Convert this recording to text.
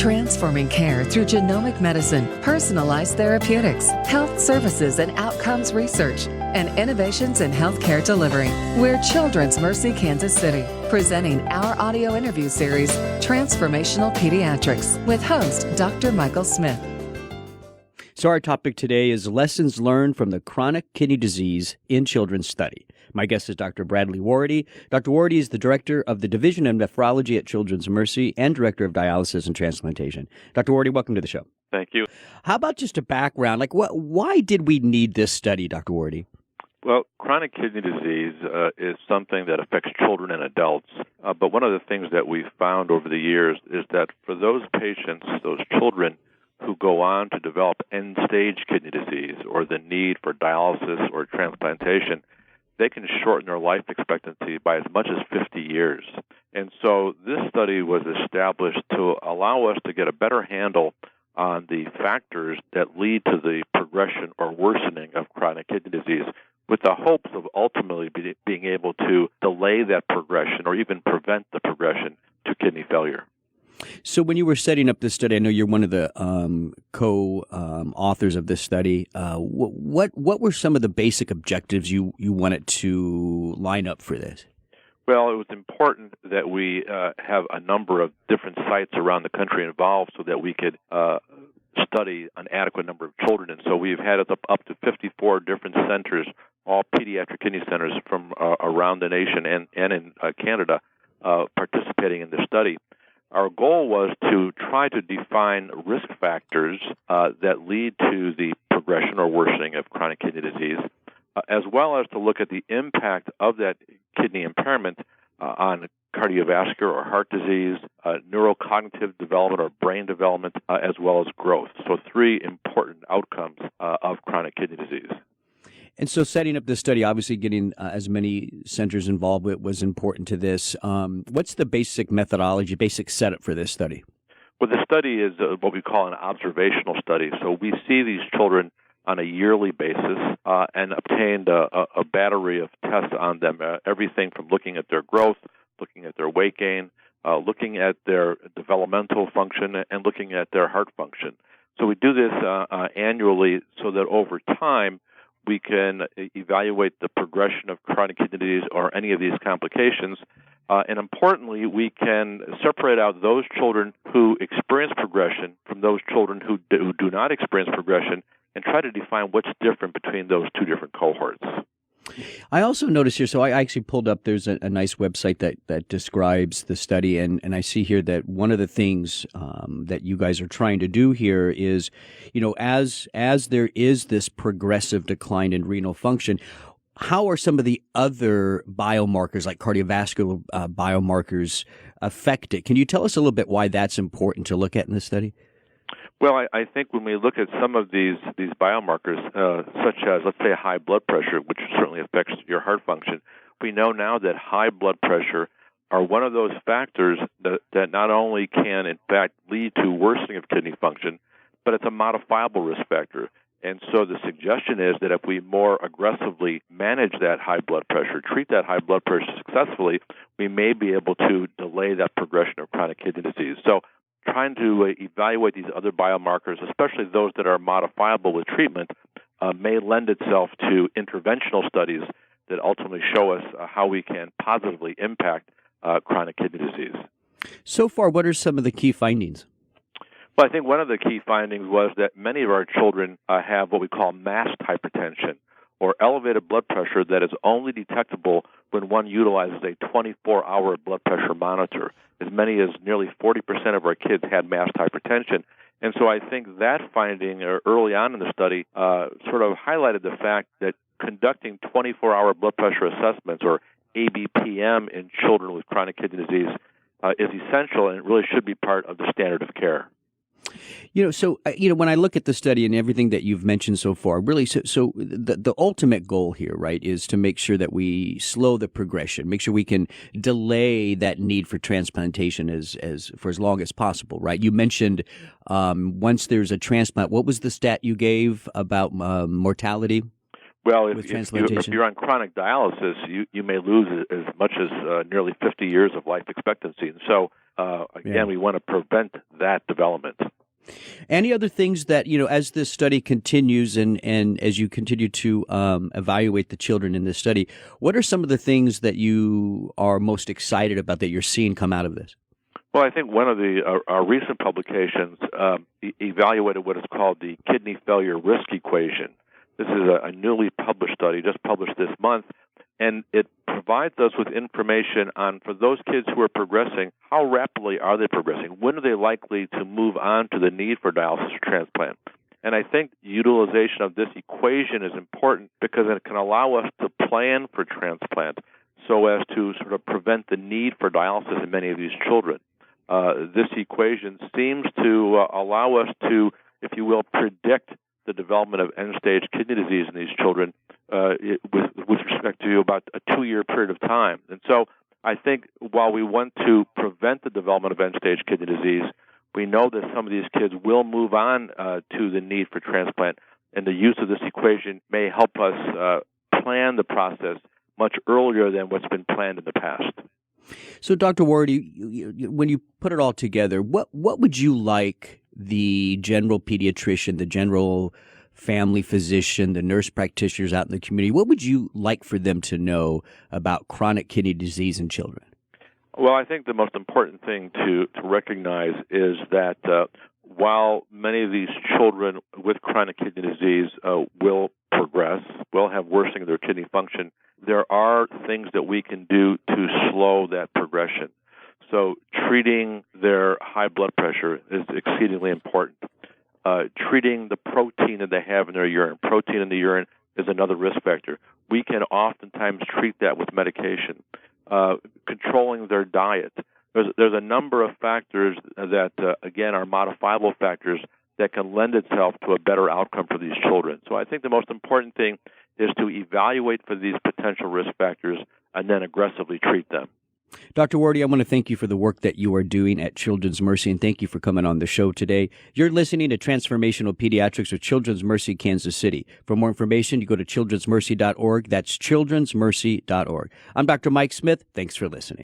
Transforming care through genomic medicine, personalized therapeutics, health services and outcomes research, and innovations in healthcare delivery. We're Children's Mercy Kansas City, presenting our audio interview series, Transformational Pediatrics, with host Dr. Michael Smith. So our topic today is lessons learned from the chronic kidney disease in children's study. My guest is Dr. Bradley Warady. Dr. Warady is the director of the Division of Nephrology at Children's Mercy and director of dialysis and transplantation. Dr. Warady, welcome to the show. Thank you. How about just a background? Why did we need this study, Dr. Warady? Well, chronic kidney disease is something that affects children and adults. But one of the things that we've found over the years is that for those patients, those children who go on to develop end-stage kidney disease or the need for dialysis or transplantation, they can shorten their life expectancy by as much as 50 years. And so this study was established to allow us to get a better handle on the factors that lead to the progression or worsening of chronic kidney disease, with the hopes of ultimately being able to delay that progression or even prevent the progression to kidney failure. So when you were setting up this study, I know you're one of the co-authors of this study. What were some of the basic objectives you wanted to line up for this? Well, it was important that we have a number of different sites around the country involved so that we could study an adequate number of children. And so we've had up to 54 different centers, all pediatric kidney centers from around the nation and in Canada participating in this study. Our goal was to try to define risk factors that lead to the progression or worsening of chronic kidney disease, as well as to look at the impact of that kidney impairment on cardiovascular or heart disease, neurocognitive development or brain development, as well as growth. So three important outcomes of chronic kidney disease. And so setting up this study, obviously getting as many centers involved was important to this. What's the basic methodology, basic setup for this study? Well, the study is what we call an observational study. So we see these children on a yearly basis and obtained a battery of tests on them, everything from looking at their growth, looking at their weight gain, looking at their developmental function, and looking at their heart function. So we do this annually so that over time we can evaluate the progression of chronic kidney disease or any of these complications. And importantly, we can separate out those children who experience progression from those children who do not experience progression and try to define what's different between those two different cohorts. I also noticed here, so I actually pulled up, there's a nice website that describes the study, and I see here that one of the things that you guys are trying to do here is, as there is this progressive decline in renal function, how are some of the other biomarkers, like cardiovascular biomarkers, affected? Can you tell us a little bit why that's important to look at in this study? Well, I think when we look at some of these biomarkers, such as, let's say, high blood pressure, which certainly affects your heart function, we know now that high blood pressure are one of those factors that not only can, in fact, lead to worsening of kidney function, but it's a modifiable risk factor. And so the suggestion is that if we more aggressively manage that high blood pressure, treat that high blood pressure successfully, we may be able to delay that progression of chronic kidney disease. So trying to evaluate these other biomarkers, especially those that are modifiable with treatment, may lend itself to interventional studies that ultimately show us how we can positively impact chronic kidney disease. So far, what are some of the key findings? Well, I think one of the key findings was that many of our children have what we call masked hypertension, or elevated blood pressure that is only detectable when one utilizes a 24-hour blood pressure monitor. As many as nearly 40% of our kids had masked hypertension. And so I think that finding early on in the study sort of highlighted the fact that conducting 24-hour blood pressure assessments, or ABPM, in children with chronic kidney disease is essential, and it really should be part of the standard of care. When I look at the study and everything that you've mentioned so far, really, so the ultimate goal here, right, is to make sure that we slow the progression, make sure we can delay that need for transplantation for as long as possible, right? You mentioned once there's a transplant, what was the stat you gave about mortality? Well, if you're on chronic dialysis, you may lose as much as nearly 50 years of life expectancy. And so Again, we want to prevent that development. Any other things that, as this study continues and as you continue to evaluate the children in this study, what are some of the things that you are most excited about that you're seeing come out of this? Well, I think one of our recent publications evaluated what is called the kidney failure risk equation. This is a newly published study, just published this month, and it provides us with information on, for those kids who are progressing, how rapidly are they progressing? When are they likely to move on to the need for dialysis or transplant? And I think utilization of this equation is important because it can allow us to plan for transplant so as to sort of prevent the need for dialysis in many of these children. This equation seems to allow us to, if you will, predict the development of end-stage kidney disease in these children with respect to about a 2-year period of time. And so I think while we want to prevent the development of end-stage kidney disease, we know that some of these kids will move on to the need for transplant, and the use of this equation may help us plan the process much earlier than what's been planned in the past. So, Dr. Warady, when you put it all together, what would you like the general pediatrician, the general family physician, the nurse practitioners out in the community, what would you like for them to know about chronic kidney disease in children? Well, I think the most important thing to recognize is that while many of these children with chronic kidney disease will progress, will have worsening of their kidney function, there are things that we can do to slow that progression. So treating their high blood pressure is exceedingly important. Treating the protein that they have in their urine. Protein in the urine is another risk factor. We can oftentimes treat that with medication. Controlling their diet. There's a number of factors that, again, are modifiable factors that can lend itself to a better outcome for these children. So I think the most important thing is to evaluate for these potential risk factors and then aggressively treat them. Dr. Warady, I want to thank you for the work that you are doing at Children's Mercy, and thank you for coming on the show today. You're listening to Transformational Pediatrics with Children's Mercy, Kansas City. For more information, you go to childrensmercy.org. That's childrensmercy.org. I'm Dr. Mike Smith. Thanks for listening.